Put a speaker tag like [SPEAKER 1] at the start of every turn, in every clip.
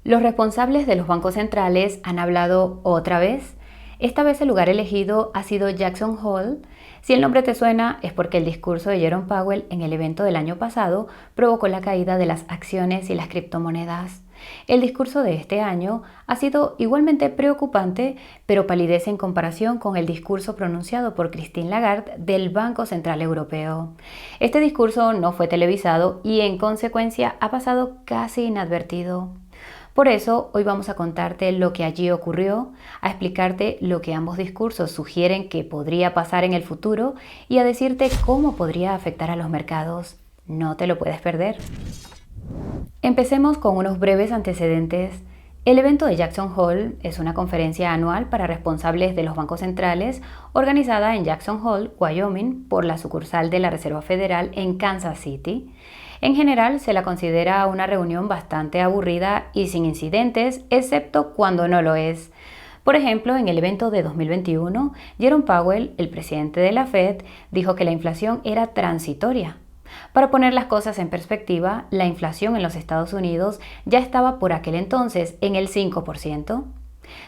[SPEAKER 1] Los responsables de los bancos centrales han hablado otra vez. Esta vez el lugar elegido ha sido Jackson Hole. Si el nombre te suena, es porque el discurso de Jerome Powell en el evento del año pasado provocó la caída de las acciones y las criptomonedas. El discurso de este año ha sido igualmente preocupante, pero palidece en comparación con el discurso pronunciado por Christine Lagarde del Banco Central Europeo. Este discurso no fue televisado y en consecuencia ha pasado casi inadvertido. Por eso, hoy vamos a contarte lo que allí ocurrió, a explicarte lo que ambos discursos sugieren que podría pasar en el futuro y a decirte cómo podría afectar a los mercados. No te lo puedes perder. Empecemos con unos breves antecedentes. El evento de Jackson Hole es una conferencia anual para responsables de los bancos centrales organizada en Jackson Hole, Wyoming, por la sucursal de la Reserva Federal en Kansas City. En general, se la considera una reunión bastante aburrida y sin incidentes, excepto cuando no lo es. Por ejemplo, en el evento de 2021, Jerome Powell, el presidente de la Fed, dijo que la inflación era transitoria. Para poner las cosas en perspectiva, la inflación en los Estados Unidos ya estaba por aquel entonces en el 5%.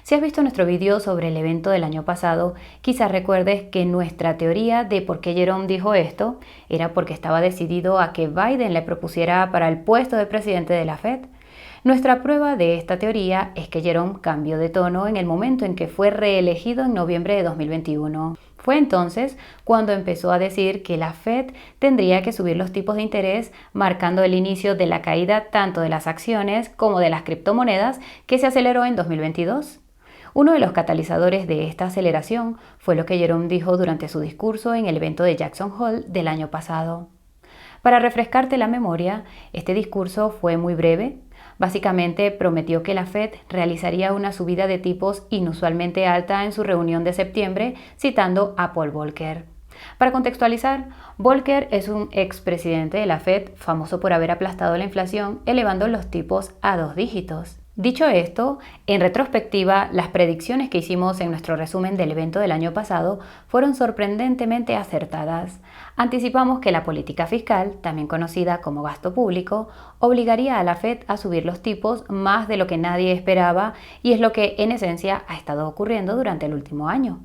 [SPEAKER 1] Si has visto nuestro video sobre el evento del año pasado, quizás recuerdes que nuestra teoría de por qué Jerome dijo esto era porque estaba decidido a que Biden le propusiera para el puesto de presidente de la Fed. Nuestra prueba de esta teoría es que Jerome cambió de tono en el momento en que fue reelegido en noviembre de 2021. Fue entonces cuando empezó a decir que la Fed tendría que subir los tipos de interés, marcando el inicio de la caída tanto de las acciones como de las criptomonedas que se aceleró en 2022. Uno de los catalizadores de esta aceleración fue lo que Jerome dijo durante su discurso en el evento de Jackson Hole del año pasado. Para refrescarte la memoria, este discurso fue muy breve. Básicamente prometió que la Fed realizaría una subida de tipos inusualmente alta en su reunión de septiembre, citando a Paul Volcker. Para contextualizar, Volcker es un expresidente de la Fed famoso por haber aplastado la inflación, elevando los tipos a 2 dígitos. Dicho esto, en retrospectiva, las predicciones que hicimos en nuestro resumen del evento del año pasado fueron sorprendentemente acertadas. Anticipamos que la política fiscal, también conocida como gasto público, obligaría a la Fed a subir los tipos más de lo que nadie esperaba y es lo que en esencia ha estado ocurriendo durante el último año.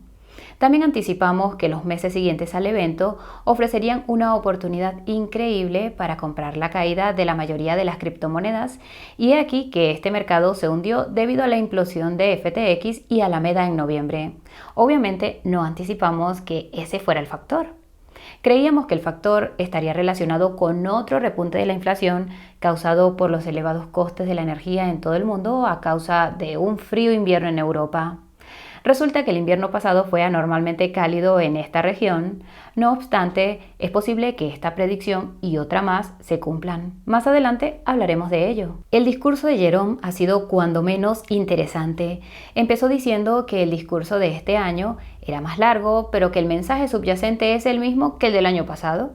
[SPEAKER 1] También anticipamos que los meses siguientes al evento ofrecerían una oportunidad increíble para comprar la caída de la mayoría de las criptomonedas y he aquí que este mercado se hundió debido a la implosión de FTX y Alameda en noviembre. Obviamente no anticipamos que ese fuera el factor. Creíamos que el factor estaría relacionado con otro repunte de la inflación causado por los elevados costes de la energía en todo el mundo a causa de un frío invierno en Europa. Resulta que el invierno pasado fue anormalmente cálido en esta región. No obstante, es posible que esta predicción y otra más se cumplan. Más adelante hablaremos de ello. El discurso de Jerome ha sido cuando menos interesante. Empezó diciendo que el discurso de este año era más largo, pero que el mensaje subyacente es el mismo que el del año pasado.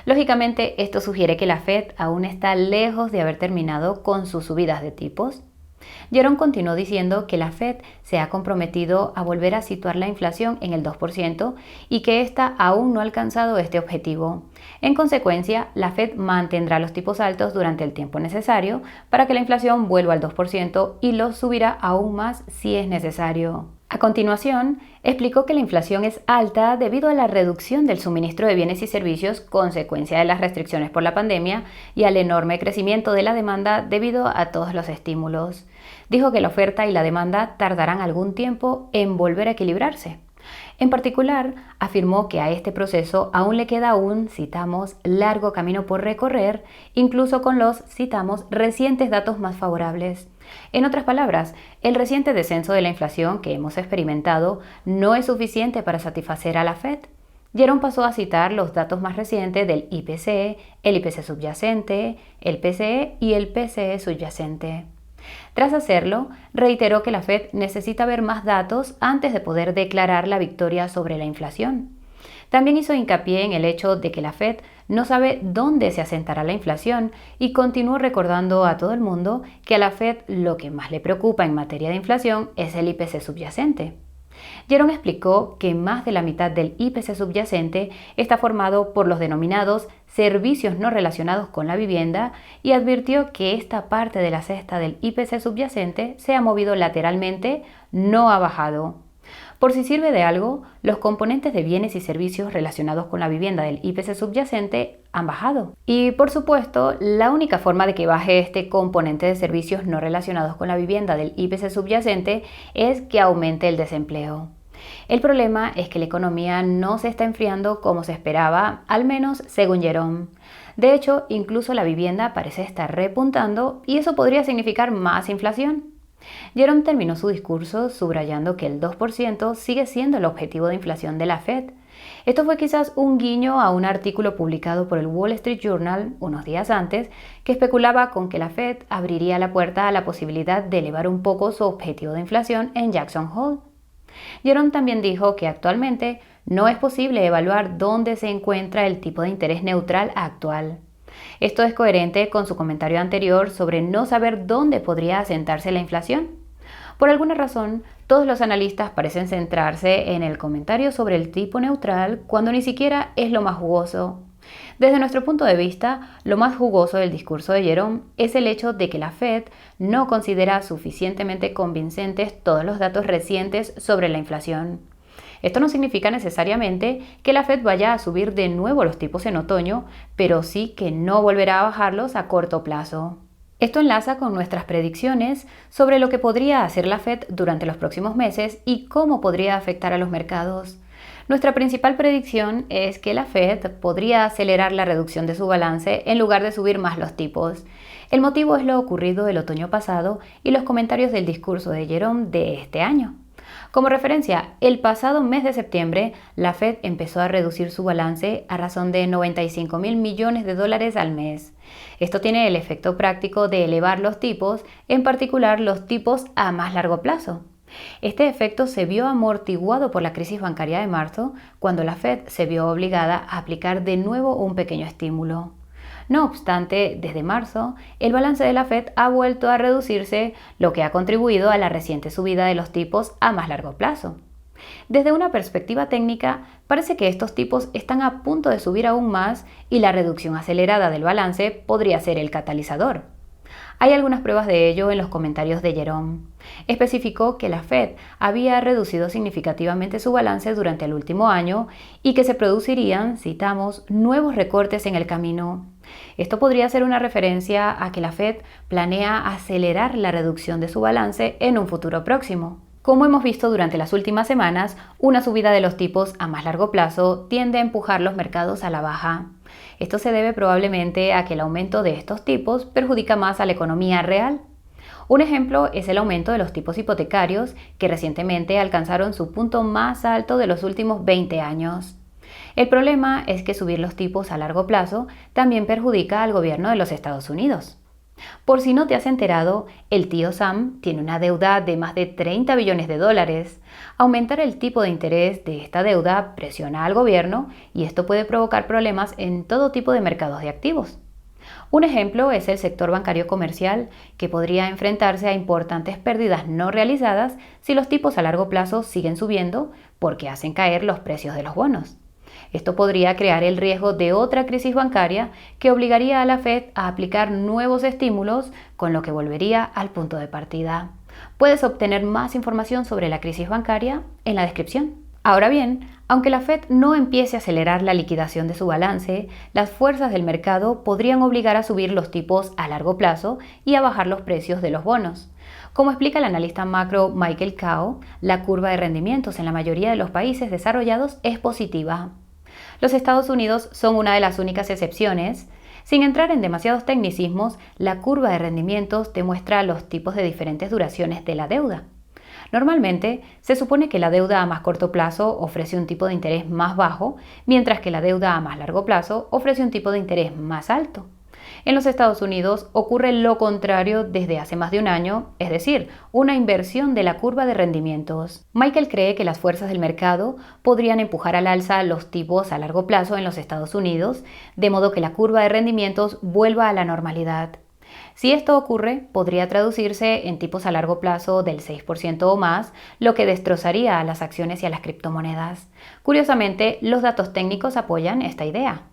[SPEAKER 1] Lógicamente, esto sugiere que la Fed aún está lejos de haber terminado con sus subidas de tipos. Jerome continuó diciendo que la Fed se ha comprometido a volver a situar la inflación en el 2% y que ésta aún no ha alcanzado este objetivo. En consecuencia, la Fed mantendrá los tipos altos durante el tiempo necesario para que la inflación vuelva al 2% y los subirá aún más si es necesario. A continuación, explicó que la inflación es alta debido a la reducción del suministro de bienes y servicios consecuencia de las restricciones por la pandemia y al enorme crecimiento de la demanda debido a todos los estímulos. Dijo que la oferta y la demanda tardarán algún tiempo en volver a equilibrarse. En particular, afirmó que a este proceso aún le queda un, citamos, largo camino por recorrer, incluso con los, citamos, recientes datos más favorables. En otras palabras, el reciente descenso de la inflación que hemos experimentado no es suficiente para satisfacer a la Fed. Jerome pasó a citar los datos más recientes del IPC, el IPC subyacente, el PCE y el PCE subyacente. Tras hacerlo, reiteró que la Fed necesita ver más datos antes de poder declarar la victoria sobre la inflación. También hizo hincapié en el hecho de que la Fed no sabe dónde se asentará la inflación y continuó recordando a todo el mundo que a la Fed lo que más le preocupa en materia de inflación es el IPC subyacente. Jerome explicó que más de la mitad del IPC subyacente está formado por los denominados servicios no relacionados con la vivienda y advirtió que esta parte de la cesta del IPC subyacente se ha movido lateralmente, no ha bajado. Por si sirve de algo, los componentes de bienes y servicios relacionados con la vivienda del IPC subyacente han bajado. Y por supuesto, la única forma de que baje este componente de servicios no relacionados con la vivienda del IPC subyacente es que aumente el desempleo. El problema es que la economía no se está enfriando como se esperaba, al menos según Jerome. De hecho, incluso la vivienda parece estar repuntando y eso podría significar más inflación. Jerome terminó su discurso subrayando que el 2% sigue siendo el objetivo de inflación de la Fed. Esto fue quizás un guiño a un artículo publicado por el Wall Street Journal unos días antes que especulaba con que la Fed abriría la puerta a la posibilidad de elevar un poco su objetivo de inflación en Jackson Hole. Jerome también dijo que actualmente no es posible evaluar dónde se encuentra el tipo de interés neutral actual. Esto es coherente con su comentario anterior sobre no saber dónde podría asentarse la inflación. Por alguna razón, todos los analistas parecen centrarse en el comentario sobre el tipo neutral cuando ni siquiera es lo más jugoso. Desde nuestro punto de vista, lo más jugoso del discurso de Jerome es el hecho de que la Fed no considera suficientemente convincentes todos los datos recientes sobre la inflación. Esto no significa necesariamente que la Fed vaya a subir de nuevo los tipos en otoño, pero sí que no volverá a bajarlos a corto plazo. Esto enlaza con nuestras predicciones sobre lo que podría hacer la Fed durante los próximos meses y cómo podría afectar a los mercados. Nuestra principal predicción es que la Fed podría acelerar la reducción de su balance en lugar de subir más los tipos. El motivo es lo ocurrido el otoño pasado y los comentarios del discurso de Jerome de este año. Como referencia, el pasado mes de septiembre, la Fed empezó a reducir su balance a razón de $95.000 millones al mes. Esto tiene el efecto práctico de elevar los tipos, en particular los tipos a más largo plazo. Este efecto se vio amortiguado por la crisis bancaria de marzo, cuando la Fed se vio obligada a aplicar de nuevo un pequeño estímulo. No obstante, desde marzo, el balance de la Fed ha vuelto a reducirse, lo que ha contribuido a la reciente subida de los tipos a más largo plazo. Desde una perspectiva técnica, parece que estos tipos están a punto de subir aún más y la reducción acelerada del balance podría ser el catalizador. Hay algunas pruebas de ello en los comentarios de Jerome. Especificó que la Fed había reducido significativamente su balance durante el último año y que se producirían, citamos, nuevos recortes en el camino. Esto podría ser una referencia a que la Fed planea acelerar la reducción de su balance en un futuro próximo. Como hemos visto durante las últimas semanas, una subida de los tipos a más largo plazo tiende a empujar los mercados a la baja. Esto se debe probablemente a que el aumento de estos tipos perjudica más a la economía real. Un ejemplo es el aumento de los tipos hipotecarios, que recientemente alcanzaron su punto más alto de los últimos 20 años. El problema es que subir los tipos a largo plazo también perjudica al gobierno de los Estados Unidos. Por si no te has enterado, el tío Sam tiene una deuda de más de $30 billones. Aumentar el tipo de interés de esta deuda presiona al gobierno y esto puede provocar problemas en todo tipo de mercados de activos. Un ejemplo es el sector bancario comercial, que podría enfrentarse a importantes pérdidas no realizadas si los tipos a largo plazo siguen subiendo porque hacen caer los precios de los bonos. Esto podría crear el riesgo de otra crisis bancaria que obligaría a la Fed a aplicar nuevos estímulos, con lo que volvería al punto de partida. Puedes obtener más información sobre la crisis bancaria en la descripción. Ahora bien, aunque la Fed no empiece a acelerar la liquidación de su balance, las fuerzas del mercado podrían obligar a subir los tipos a largo plazo y a bajar los precios de los bonos. Como explica el analista macro Michael Kao, la curva de rendimientos en la mayoría de los países desarrollados es positiva. Los Estados Unidos son una de las únicas excepciones. Sin entrar en demasiados tecnicismos, la curva de rendimientos te muestra los tipos de diferentes duraciones de la deuda. Normalmente, se supone que la deuda a más corto plazo ofrece un tipo de interés más bajo, mientras que la deuda a más largo plazo ofrece un tipo de interés más alto. En los Estados Unidos ocurre lo contrario desde hace más de un año, es decir, una inversión de la curva de rendimientos. Michael cree que las fuerzas del mercado podrían empujar al alza los tipos a largo plazo en los Estados Unidos, de modo que la curva de rendimientos vuelva a la normalidad. Si esto ocurre, podría traducirse en tipos a largo plazo del 6% o más, lo que destrozaría a las acciones y a las criptomonedas. Curiosamente, los datos técnicos apoyan esta idea.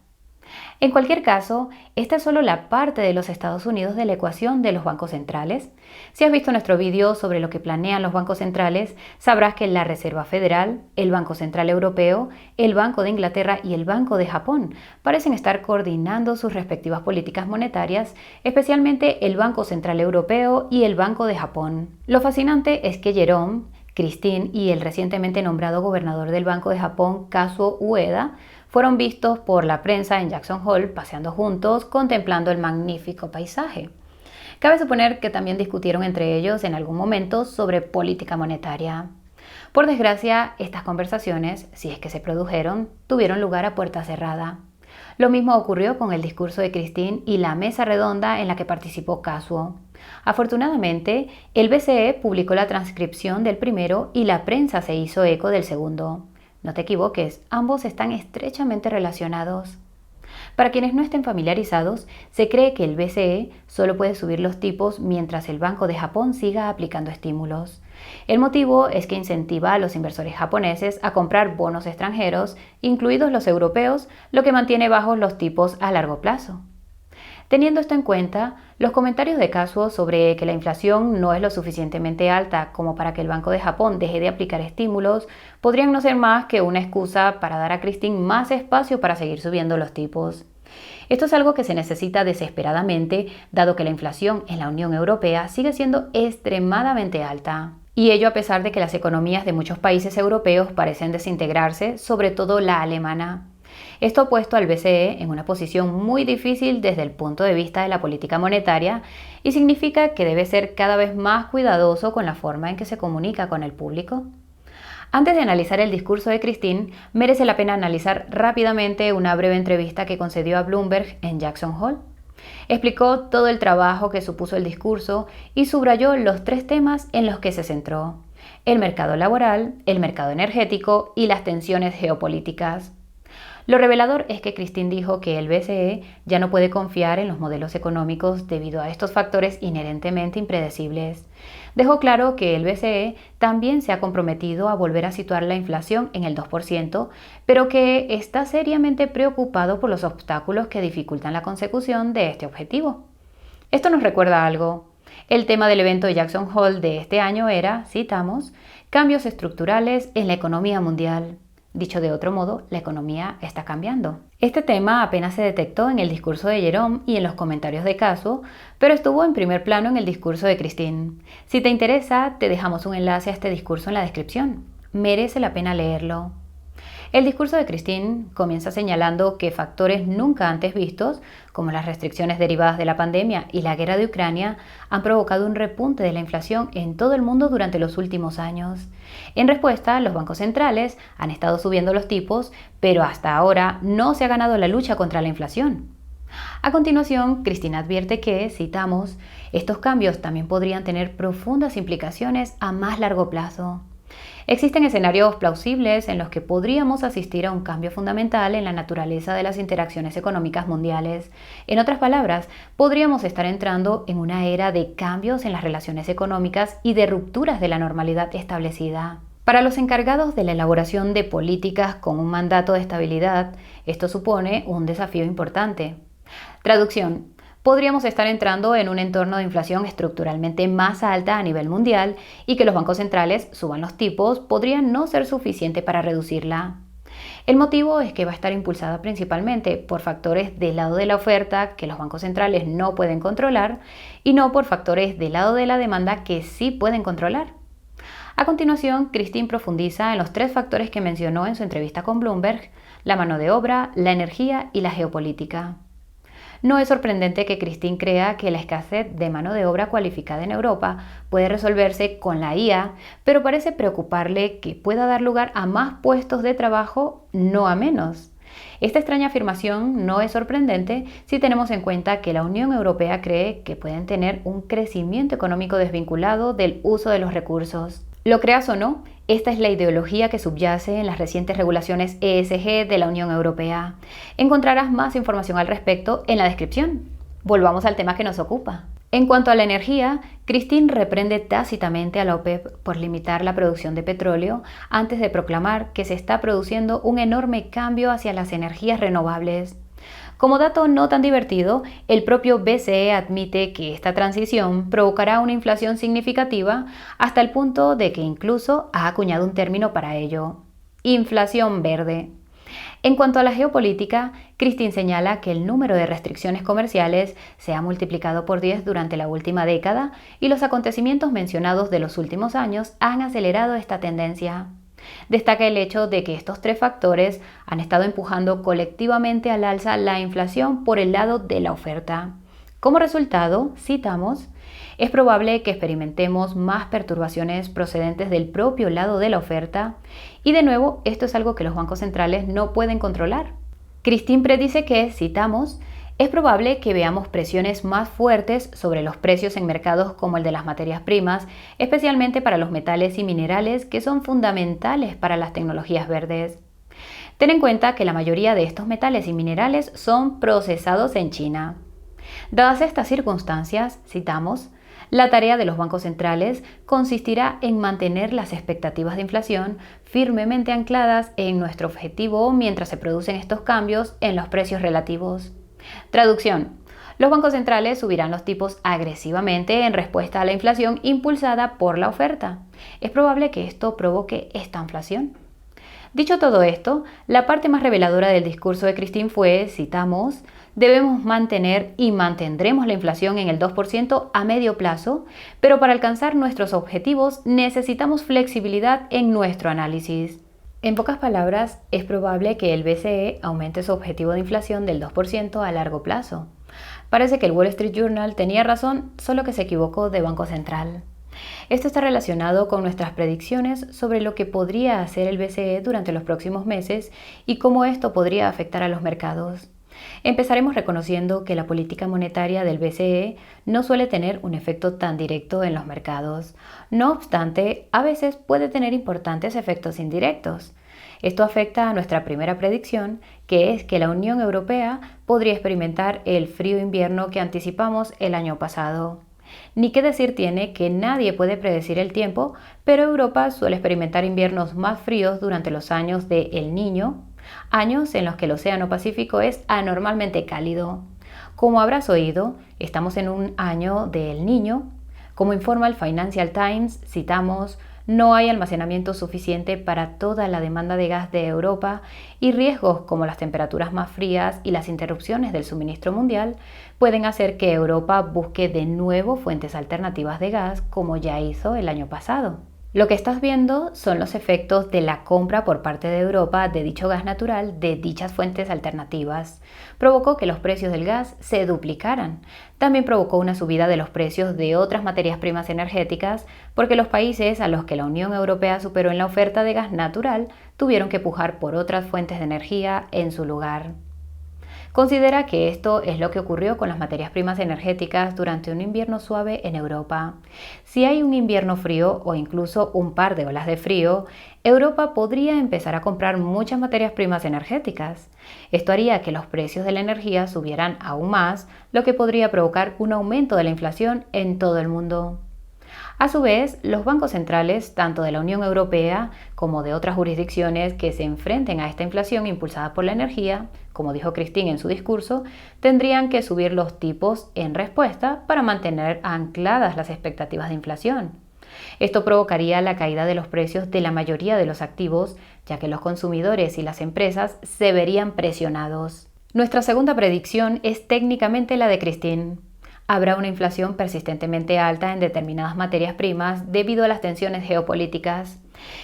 [SPEAKER 1] En cualquier caso, esta es solo la parte de los Estados Unidos de la ecuación de los bancos centrales. Si has visto nuestro video sobre lo que planean los bancos centrales, sabrás que la Reserva Federal, el Banco Central Europeo, el Banco de Inglaterra y el Banco de Japón parecen estar coordinando sus respectivas políticas monetarias, especialmente el Banco Central Europeo y el Banco de Japón. Lo fascinante es que Jerome, Christine y el recientemente nombrado gobernador del Banco de Japón, Kazuo Ueda, fueron vistos por la prensa en Jackson Hole paseando juntos, contemplando el magnífico paisaje. Cabe suponer que también discutieron entre ellos en algún momento sobre política monetaria. Por desgracia, estas conversaciones, si es que se produjeron, tuvieron lugar a puerta cerrada. Lo mismo ocurrió con el discurso de Christine y la mesa redonda en la que participó Kazuo. Afortunadamente, el BCE publicó la transcripción del primero y la prensa se hizo eco del segundo. No te equivoques, ambos están estrechamente relacionados. Para quienes no estén familiarizados, se cree que el BCE solo puede subir los tipos mientras el Banco de Japón siga aplicando estímulos. El motivo es que incentiva a los inversores japoneses a comprar bonos extranjeros, incluidos los europeos, lo que mantiene bajos los tipos a largo plazo. Teniendo esto en cuenta, los comentarios de Kazuo sobre que la inflación no es lo suficientemente alta como para que el Banco de Japón deje de aplicar estímulos podrían no ser más que una excusa para dar a Christine más espacio para seguir subiendo los tipos. Esto es algo que se necesita desesperadamente, dado que la inflación en la Unión Europea sigue siendo extremadamente alta. Y ello a pesar de que las economías de muchos países europeos parecen desintegrarse, sobre todo la alemana. Esto ha puesto al BCE en una posición muy difícil desde el punto de vista de la política monetaria y significa que debe ser cada vez más cuidadoso con la forma en que se comunica con el público. Antes de analizar el discurso de Christine, merece la pena analizar rápidamente una breve entrevista que concedió a Bloomberg en Jackson Hole. Explicó todo el trabajo que supuso el discurso y subrayó los 3 temas en los que se centró: el mercado laboral, el mercado energético y las tensiones geopolíticas. Lo revelador es que Christine dijo que el BCE ya no puede confiar en los modelos económicos debido a estos factores inherentemente impredecibles. Dejó claro que el BCE también se ha comprometido a volver a situar la inflación en el 2%, pero que está seriamente preocupado por los obstáculos que dificultan la consecución de este objetivo. Esto nos recuerda algo. El tema del evento de Jackson Hole de este año era, citamos, cambios estructurales en la economía mundial. Dicho de otro modo, la economía está cambiando. Este tema apenas se detectó en el discurso de Jerome y en los comentarios de Kazuo, pero estuvo en primer plano en el discurso de Christine. Si te interesa, te dejamos un enlace a este discurso en la descripción. Merece la pena leerlo. El discurso de Christine comienza señalando que factores nunca antes vistos, como las restricciones derivadas de la pandemia y la guerra de Ucrania, han provocado un repunte de la inflación en todo el mundo durante los últimos años. En respuesta, los bancos centrales han estado subiendo los tipos, pero hasta ahora no se ha ganado la lucha contra la inflación. A continuación, Christine advierte que, citamos, estos cambios también podrían tener profundas implicaciones a más largo plazo. Existen escenarios plausibles en los que podríamos asistir a un cambio fundamental en la naturaleza de las interacciones económicas mundiales. En otras palabras, podríamos estar entrando en una era de cambios en las relaciones económicas y de rupturas de la normalidad establecida. Para los encargados de la elaboración de políticas con un mandato de estabilidad, esto supone un desafío importante. Traducción. Podríamos estar entrando en un entorno de inflación estructuralmente más alta a nivel mundial y que los bancos centrales suban los tipos podría no ser suficiente para reducirla. El motivo es que va a estar impulsada principalmente por factores del lado de la oferta que los bancos centrales no pueden controlar y no por factores del lado de la demanda que sí pueden controlar. A continuación, Christine profundiza en los 3 factores que mencionó en su entrevista con Bloomberg: la mano de obra, la energía y la geopolítica. No es sorprendente que Christine crea que la escasez de mano de obra cualificada en Europa puede resolverse con la IA, pero parece preocuparle que pueda dar lugar a más puestos de trabajo, no a menos. Esta extraña afirmación no es sorprendente si tenemos en cuenta que la Unión Europea cree que pueden tener un crecimiento económico desvinculado del uso de los recursos. Lo creas o no, esta es la ideología que subyace en las recientes regulaciones ESG de la Unión Europea. Encontrarás más información al respecto en la descripción. Volvamos al tema que nos ocupa. En cuanto a la energía, Christine reprende tácitamente a la OPEP por limitar la producción de petróleo antes de proclamar que se está produciendo un enorme cambio hacia las energías renovables. Como dato no tan divertido, el propio BCE admite que esta transición provocará una inflación significativa hasta el punto de que incluso ha acuñado un término para ello: inflación verde. En cuanto a la geopolítica, Christine señala que el número de restricciones comerciales se ha multiplicado por 10 durante la última década y los acontecimientos mencionados de los últimos años han acelerado esta tendencia. Destaca el hecho de que estos tres factores han estado empujando colectivamente al alza la inflación por el lado de la oferta. Como resultado, citamos, es probable que experimentemos más perturbaciones procedentes del propio lado de la oferta y de nuevo esto es algo que los bancos centrales no pueden controlar. Christine predice que, citamos, es probable que veamos presiones más fuertes sobre los precios en mercados como el de las materias primas, especialmente para los metales y minerales que son fundamentales para las tecnologías verdes. Ten en cuenta que la mayoría de estos metales y minerales son procesados en China. Dadas estas circunstancias, citamos, la tarea de los bancos centrales consistirá en mantener las expectativas de inflación firmemente ancladas en nuestro objetivo mientras se producen estos cambios en los precios relativos. Traducción: los bancos centrales subirán los tipos agresivamente en respuesta a la inflación impulsada por la oferta. Es probable que esto provoque esta inflación. Dicho todo esto, la parte más reveladora del discurso de Christine fue, citamos, debemos mantener y mantendremos la inflación en el 2% a medio plazo, pero para alcanzar nuestros objetivos necesitamos flexibilidad en nuestro análisis. En pocas palabras, es probable que el BCE aumente su objetivo de inflación del 2% a largo plazo. Parece que el Wall Street Journal tenía razón, solo que se equivocó de Banco Central. Esto está relacionado con nuestras predicciones sobre lo que podría hacer el BCE durante los próximos meses y cómo esto podría afectar a los mercados. Empezaremos reconociendo que la política monetaria del BCE no suele tener un efecto tan directo en los mercados. No obstante, a veces puede tener importantes efectos indirectos. Esto afecta a nuestra primera predicción, que es que la Unión Europea podría experimentar el frío invierno que anticipamos el año pasado. Ni qué decir tiene que nadie puede predecir el tiempo, pero Europa suele experimentar inviernos más fríos durante los años de El Niño, años en los que el Océano Pacífico es anormalmente cálido. Como habrás oído, estamos en un año de El Niño. Como informa el Financial Times, citamos, no hay almacenamiento suficiente para toda la demanda de gas de Europa y riesgos como las temperaturas más frías y las interrupciones del suministro mundial pueden hacer que Europa busque de nuevo fuentes alternativas de gas como ya hizo el año pasado. Lo que estás viendo son los efectos de la compra por parte de Europa de dicho gas natural de dichas fuentes alternativas. Provocó que los precios del gas se duplicaran. También provocó una subida de los precios de otras materias primas energéticas porque los países a los que la Unión Europea superó en la oferta de gas natural tuvieron que pujar por otras fuentes de energía en su lugar. Considera que esto es lo que ocurrió con las materias primas energéticas durante un invierno suave en Europa. Si hay un invierno frío o incluso un par de olas de frío, Europa podría empezar a comprar muchas materias primas energéticas. Esto haría que los precios de la energía subieran aún más, lo que podría provocar un aumento de la inflación en todo el mundo. A su vez, los bancos centrales, tanto de la Unión Europea como de otras jurisdicciones que se enfrenten a esta inflación impulsada por la energía, como dijo Christine en su discurso, tendrían que subir los tipos en respuesta para mantener ancladas las expectativas de inflación. Esto provocaría la caída de los precios de la mayoría de los activos, ya que los consumidores y las empresas se verían presionados. Nuestra segunda predicción es técnicamente la de Christine. Habrá una inflación persistentemente alta en determinadas materias primas debido a las tensiones geopolíticas.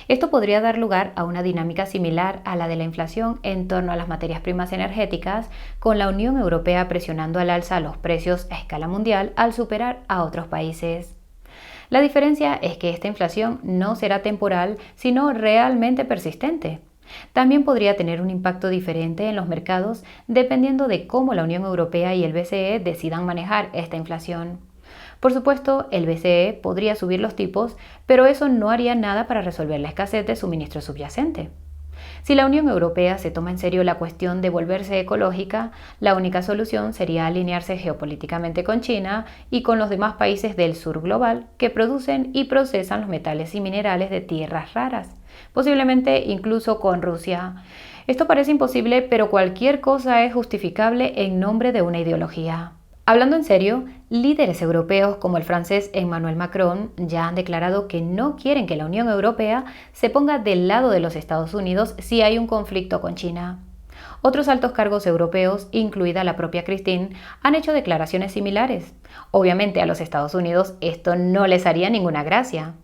[SPEAKER 1] Esto podría dar lugar a una dinámica similar a la de la inflación en torno a las materias primas energéticas, con la Unión Europea presionando al alza los precios a escala mundial al superar a otros países. La diferencia es que esta inflación no será temporal, sino realmente persistente. También podría tener un impacto diferente en los mercados dependiendo de cómo la Unión Europea y el BCE decidan manejar esta inflación. Por supuesto, el BCE podría subir los tipos, pero eso no haría nada para resolver la escasez de suministro subyacente. Si la Unión Europea se toma en serio la cuestión de volverse ecológica, la única solución sería alinearse geopolíticamente con China y con los demás países del sur global que producen y procesan los metales y minerales de tierras raras, posiblemente incluso con Rusia. Esto parece imposible, pero cualquier cosa es justificable en nombre de una ideología. Hablando en serio, líderes europeos como el francés Emmanuel Macron ya han declarado que no quieren que la Unión Europea se ponga del lado de los Estados Unidos si hay un conflicto con China. Otros altos cargos europeos, incluida la propia Christine, han hecho declaraciones similares. Obviamente a los Estados Unidos esto no les haría ninguna gracia.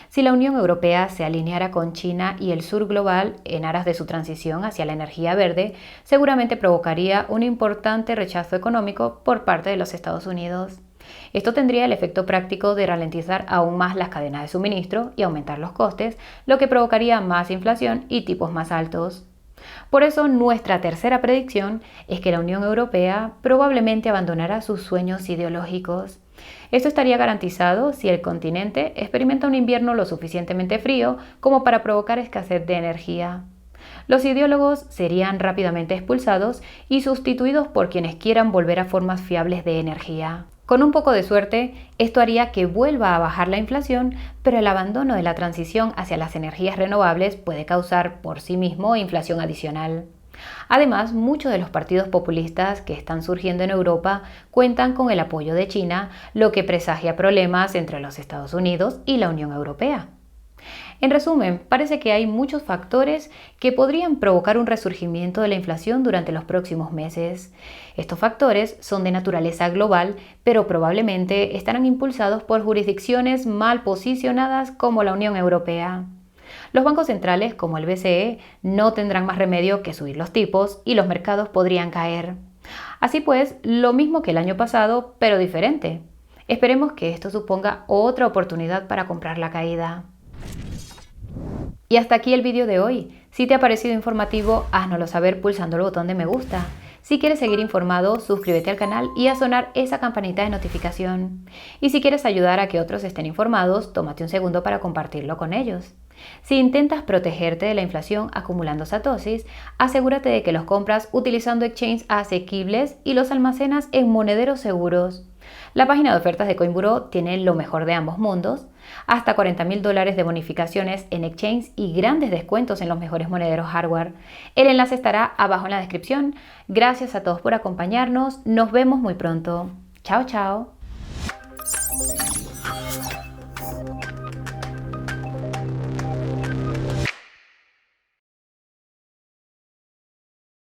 [SPEAKER 1] Si la Unión Europea se alineara con China y el sur global en aras de su transición hacia la energía verde, seguramente provocaría un importante rechazo económico por parte de los Estados Unidos. Esto tendría el efecto práctico de ralentizar aún más las cadenas de suministro y aumentar los costes, lo que provocaría más inflación y tipos más altos. Por eso, nuestra tercera predicción es que la Unión Europea probablemente abandonará sus sueños ideológicos. Esto estaría garantizado si el continente experimenta un invierno lo suficientemente frío como para provocar escasez de energía. Los ideólogos serían rápidamente expulsados y sustituidos por quienes quieran volver a formas fiables de energía. Con un poco de suerte, esto haría que vuelva a bajar la inflación, pero el abandono de la transición hacia las energías renovables puede causar por sí mismo inflación adicional. Además, muchos de los partidos populistas que están surgiendo en Europa cuentan con el apoyo de China, lo que presagia problemas entre los Estados Unidos y la Unión Europea. En resumen, parece que hay muchos factores que podrían provocar un resurgimiento de la inflación durante los próximos meses. Estos factores son de naturaleza global, pero probablemente estarán impulsados por jurisdicciones mal posicionadas como la Unión Europea. Los bancos centrales, como el BCE, no tendrán más remedio que subir los tipos y los mercados podrían caer. Así pues, lo mismo que el año pasado, pero diferente. Esperemos que esto suponga otra oportunidad para comprar la caída. Y hasta aquí el vídeo de hoy. Si te ha parecido informativo, háznoslo saber pulsando el botón de me gusta. Si quieres seguir informado, suscríbete al canal y a sonar esa campanita de notificación. Y si quieres ayudar a que otros estén informados, tómate un segundo para compartirlo con ellos. Si intentas protegerte de la inflación acumulando satoshis, asegúrate de que los compras utilizando exchanges asequibles y los almacenas en monederos seguros. La página de ofertas de Coinburo tiene lo mejor de ambos mundos, hasta $40,000 de bonificaciones en exchange y grandes descuentos en los mejores monederos hardware. El enlace estará abajo en la descripción. Gracias a todos por acompañarnos. Nos vemos muy pronto. Chao, chao.